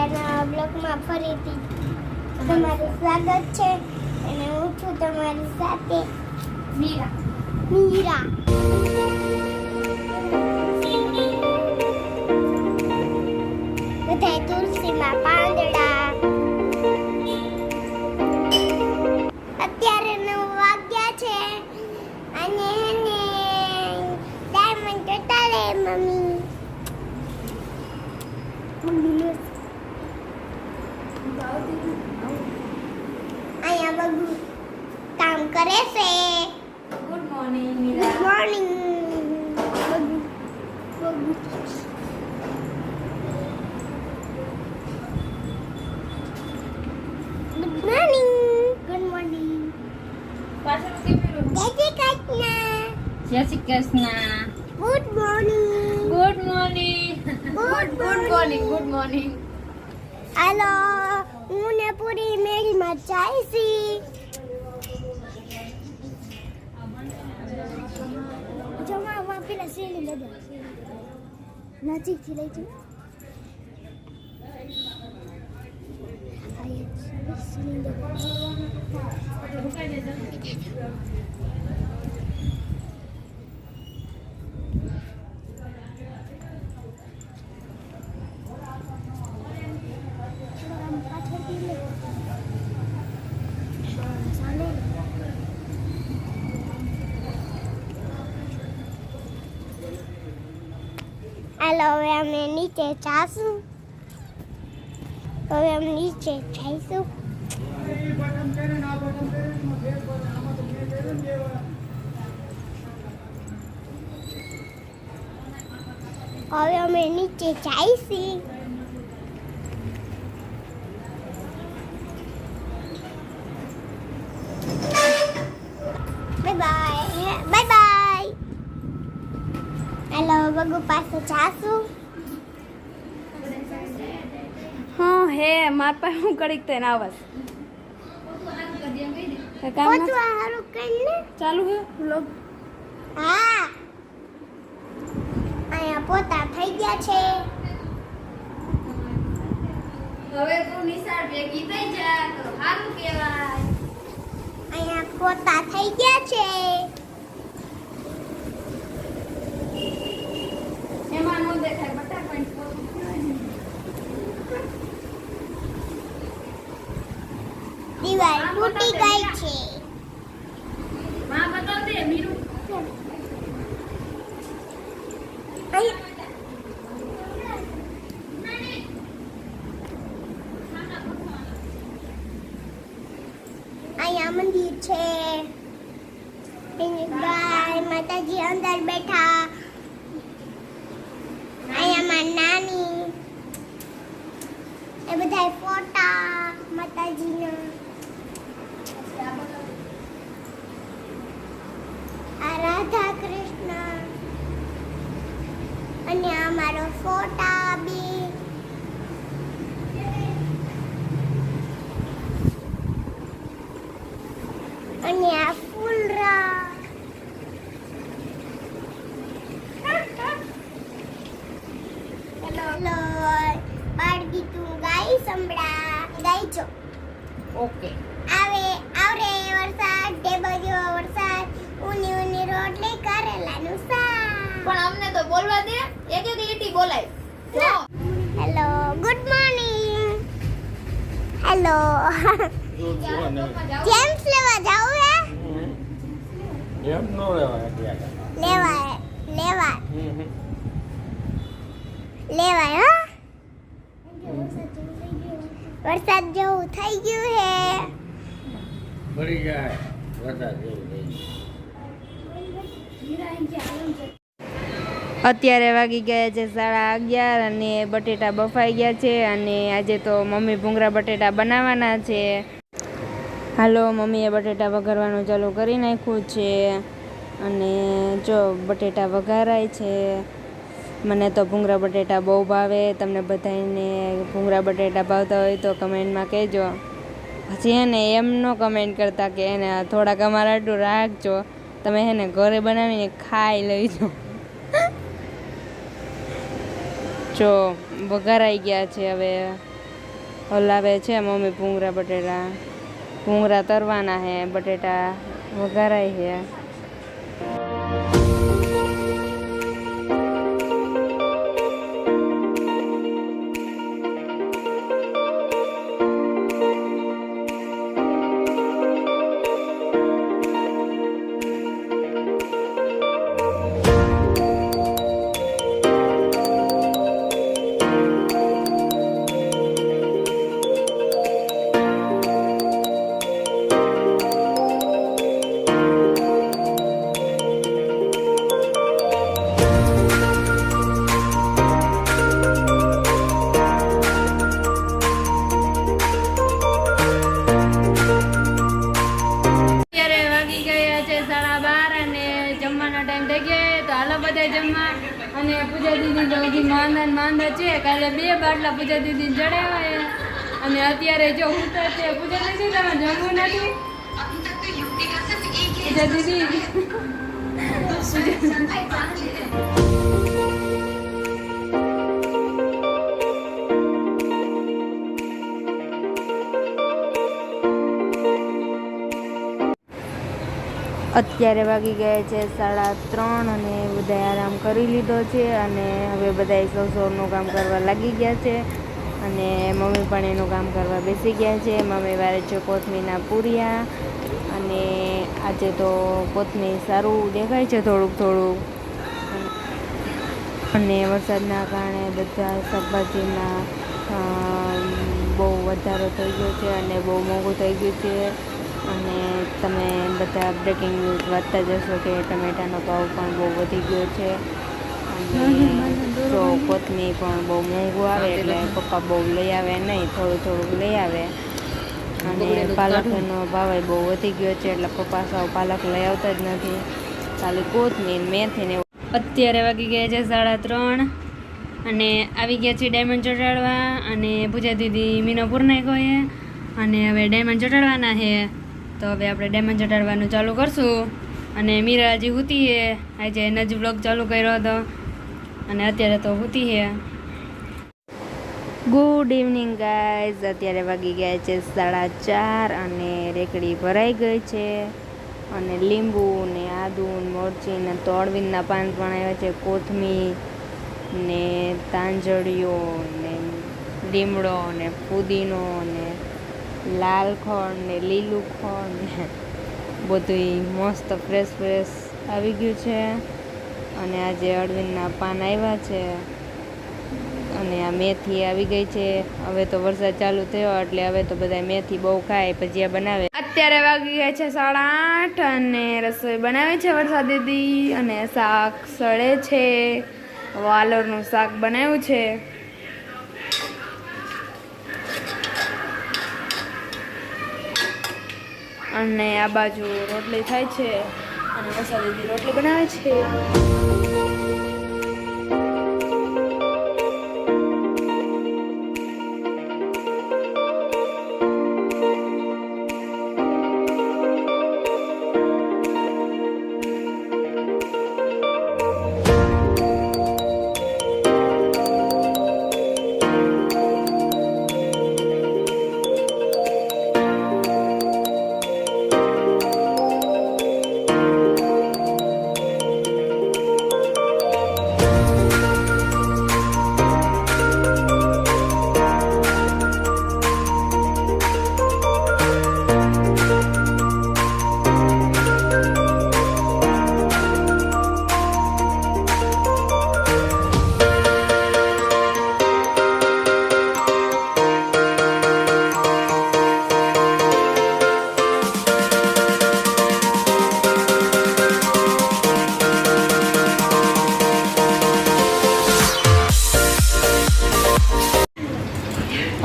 આપણા બ્લોગમાં ફરીથી તમારું સ્વાગત છે અને હું છું તમારી સાથે મીરા. બધાય તુલસીમાં પાંદડા. અત્યારે 9 વાગ્યા છે અને એને ડાયમંડ ટટાલે મમ્મી. અહીંયા બગુ કામ કરે છે. Good morning Meera. Good morning good morning. પાછળ કેમેરો. જય શ્રી કૃષ્ણ. જય Shri Krishna. Good morning. Good morning. Good morning. હાલો, હું ને પૂરી મેળીમાં જાય છી. જમવા પેલા શેરી લગા નજીકથી લઈ જઉં. હાલો, હવે અમે નીચે જાશું. હવે અમે નીચે જઈશું. હવે અમે નીચે જઈશું. Bye bye. Bye bye. હાલો, બગુ પાસે જાશું. હા હે માર પાસે હું કડીક તો એના આવાજ કામ પોતું હારું કરીને. ચાલુ હે વ્લોગ. હા, અહીંયા પોતા થઈ ગયા છે. હવે તું નિશાળ ભેગી થઈ જા તો સારું કહેવાય. અહીંયા પોતા થઈ ગયા છે. એમાં નો દેખાય બટાકા દિવાલ તૂટી ગઈ છે. માં બતાવ દે મીરુ. અહીંયા મંદિર છે. અહીંયા ગાય માતાજી અંદર બેઠા. અહીંયા મારી નાની. એ બધા ફોટા માતાજીના. આ રાધા કૃષ્ણ અને આ મારો ફોટા બી. અને આ ફૂલરા. હેલો, બાળકી તું ગાઈ સંભળા. ગાઈ છો. ઓકે. આવરે વરસાદ ઢેબરિયો વરસાદ ઊની ઊની રોટલી કરેલાનું શાક. પણ અમને તો બોલવા દે. એક એક લીટી બોલાય. જો hello, good morning. Hello. James લેવા જાવું હે? એમ નો લેવાય અત્યારે. લેવાય હા. વરસાદ જેવું થઈ ગયું હે. ભરી જાય વરસાદ જેવું થઈ ગયું. અત્યારે વાગી ગયા છે 11:30 અને બટેટા બફાઈ ગયા છે અને આજે તો મમ્મી ભૂંગળા બટેટા બનાવવાના છે. હાલો, મમ્મીએ બટેટા વઘારવાનું ચાલુ કરી નાખ્યું છે અને જો બટેટા વઘારાય છે. મને તો ભૂંગળા બટેટા બહુ ભાવે. તમને બધાને ભૂંગળા બટેટા ભાવતા હોય તો કમેન્ટમાં કહેજો. પછી એને એમ ન કમેન્ટ કરતા કે એને થોડાક અમારા આટલું રાખજો. તમે એને ઘરે બનાવીને ખાઈ લેજો. જો વઘારાઈ ગયા છે. હવે હલાવે છે મમ્મી ભૂંગળા બટેટા. ભૂંગળા તરવાના હે, બટેટા વઘારાય છે. ટાઈમ થઈ ગયો તો હાલો બધા જમવા. અને પૂજા દીદી તો હજી માંદા છે. કાલે 2 બાટલા પૂજા દીદી ચડાવ્યા અને અત્યારે જો હું તો છે પૂજા દીદી તમે જમવું નથી. પૂજા દીદી અત્યારે વાગી ગયા છે 3:30 અને બધાએ આરામ કરી લીધો છે અને હવે બધાએ સૌનું કામ કરવા લાગી ગયા છે અને મમ્મી પણ એનું કામ કરવા બેસી ગયા છે. મમ્મી વારે છે કોથમીરના પૂરિયા અને આજે તો કોથમીર સારું દેખાય છે થોડુંક અને વરસાદના કારણે બધા શાકભાજીના બહુ વધારો થઈ ગયો છે અને બહુ મોંઘું થઈ ગયું છે. અને તમે બધા બ્રેકિંગ ન્યૂઝ વાંચતા જશો કે ટમેટાનો ભાવ પણ બહુ વધી ગયો છે અને તો કોથમીર પણ બહુ મોંઘું આવે એટલે પપ્પા બહુ લઈ આવે નહીં, થોડુંક લઈ આવે. અને પાલકનો ભાવ બહુ વધી ગયો છે એટલે પપ્પા સાવ પાલક લઈ આવતા જ નથી, ખાલી કોથમીર મેથી ને. અત્યારે વાગી ગયા છે 3:30 અને આવી ગયા છે ડાયમંડ ચોટાડવા અને પૂજા દીદી મીનાપુર નાખ્યો છે અને હવે ડાયમંડ ચોટાડવાના છે. તો હવે આપણે ડાયમંડ ચોટાડવાનું ચાલુ કરશું. અને મીરા હજી સૂતી છે, આજે એના જ બ્લોગ ચાલુ કર્યો હતો અને અત્યારે તો સૂતી છે. Good evening guys. અત્યારે વાગી ગયા છે 4:30 અને રેકડી ભરાઈ ગઈ છે અને લીંબુ ને આદુ ને મરચી ને તોડવીના પાન પણ આવ્યા છે, કોથમીર ને તાંજળીઓ ને લીમડો ને પુદીનો ને લાલ ખોળ ને લીલું ખોળ ને બધું મસ્ત ફ્રેશ આવી ગયું છે. અને આજે અળવીના પાન આવ્યા છે અને આ મેથી આવી ગઈ છે. હવે તો વરસાદ ચાલુ થયો એટલે હવે તો બધા મેથી બહુ ખાય, ભજીયા બનાવે. અત્યારે વાગી ગયા છે 8:30 અને રસોઈ બનાવે છે વરસાદ દીદી અને શાક સળે છે. વાલોરનું શાક બનાવ્યું છે અને આ બાજુ રોટલી થાય છે અને વરસાદ દીદી રોટલી બનાવે છે.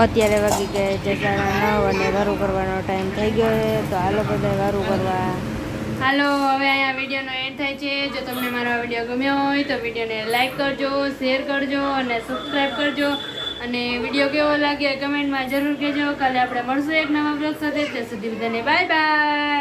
અત્યારે વાગી ગયા છે 9:30 અને વારું કરવાનો ટાઈમ થઈ ગયો છે. તો હાલો બધા વારું કરવા. હાલો, હવે અહીંયા વિડીયોનો એન્ડ થાય છે. જો તમને મારો વિડીયો ગમ્યો હોય તો વિડીયોને લાઈક કરજો, શેર કરજો અને સબસ્ક્રાઈબ કરજો. અને વિડીયો કેવો લાગે કમેન્ટમાં જરૂર કહેજો. કાલે આપણે મળશું એક નવા બ્લોગ સાથે. ત્યાં સુધી બધાને બાય બાય.